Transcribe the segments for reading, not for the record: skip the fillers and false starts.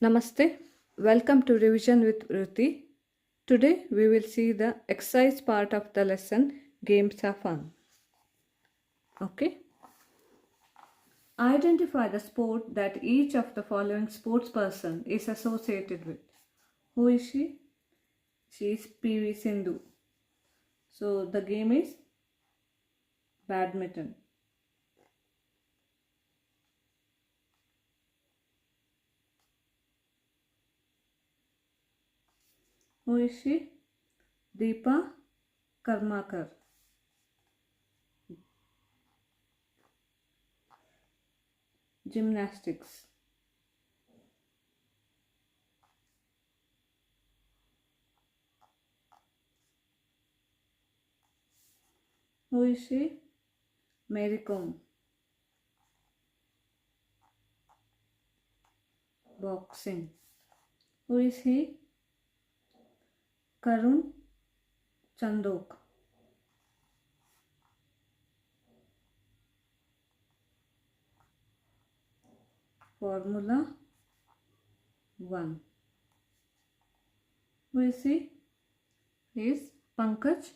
Namaste. Welcome to Revision with Vrithi. Today we will see the exercise part of the lesson Games are Fun. Okay. Identify the sport that each of the following sports person is associated with. Who is she? She is PV Sindhu. So the game is badminton. Who is she? Deepa Karmakar. Gymnastics. Who is she? Mary Kom. Boxing. Who is he? Karun Chandok. Formula 1. Who is he? He is Pankaj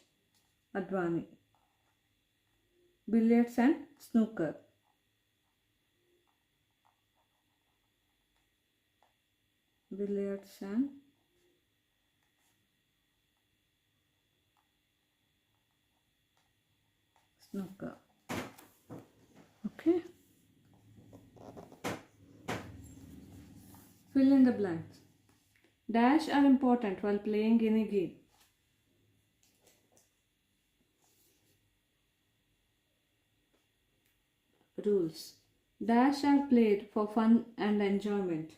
Advani. Billiards and snooker. Billiards and snooker. Okay. Fill in the blanks. Dash are important while playing any game. Rules. Dash are played for fun and enjoyment.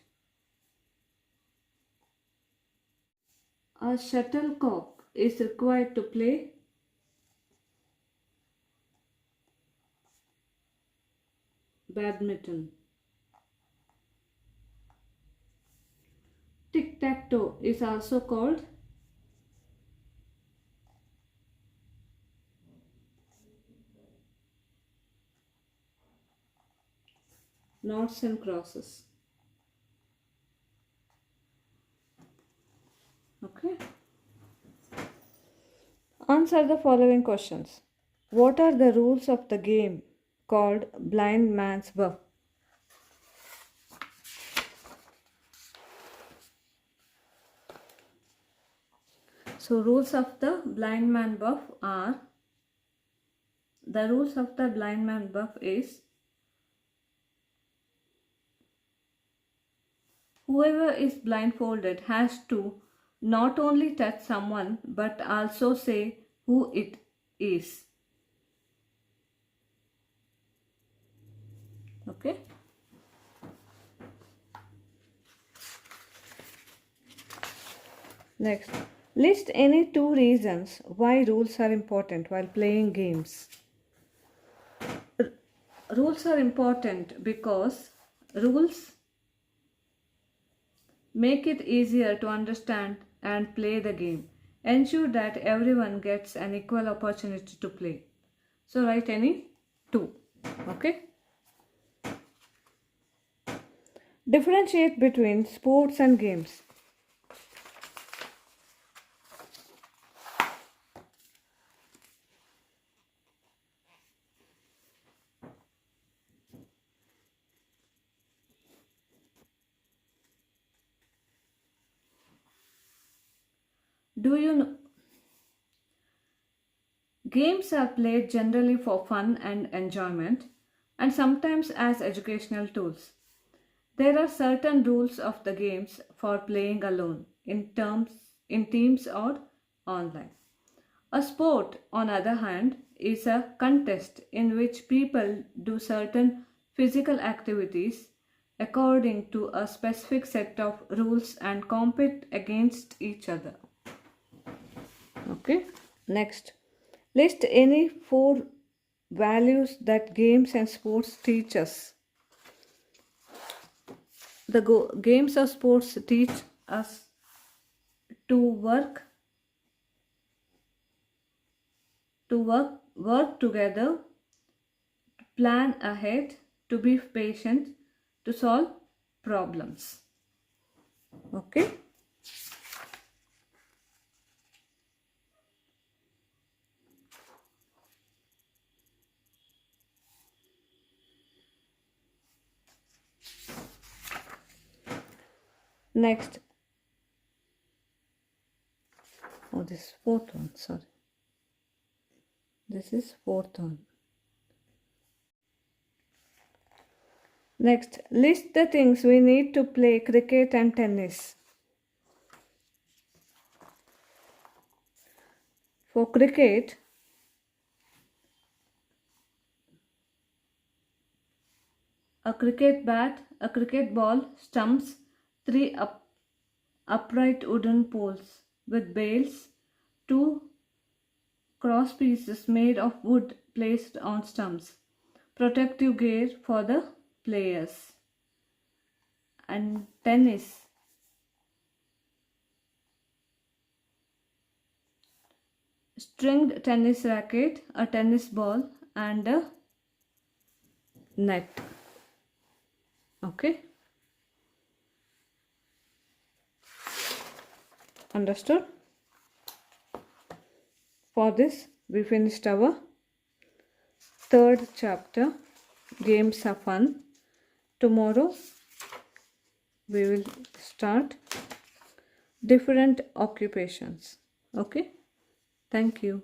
A shuttlecock is required to play badminton. Tic-tac-toe is also called noughts and crosses. Okay. Answer the following questions. What are the rules of the game called blind man's buff? So rules of the blind man buff are, the rules of the blind man buff is, whoever is blindfolded has to not only touch someone but also say who it is. Okay. Next, list any two reasons why rules are important while playing games. Rules are important because rules make it easier to understand and play the game. Ensure that everyone gets an equal opportunity to play. So write any two. Okay. Differentiate between sports and games. Do you know? Games are played generally for fun and enjoyment and sometimes as educational tools. There are certain rules of the games for playing alone, in teams or online. A sport, on the other hand, is a contest in which people do certain physical activities according to a specific set of rules and compete against each other. Okay, next. List any four values that games and sports teach us. The games or sports teach us to work together, to plan ahead, to be patient, to solve problems. Okay. Next, oh, this is fourth one, sorry. This is fourth one. Next, list the things we need to play cricket and tennis. For cricket, a cricket bat, a cricket ball, stumps, three upright wooden poles with bails, two cross pieces made of wood placed on stumps, protective gear for the players. And tennis, stringed tennis racket, a tennis ball, and a net. Okay, understood? For this, we finished our third chapter. Games are fun. Tomorrow, we will start different occupations. Okay, thank you.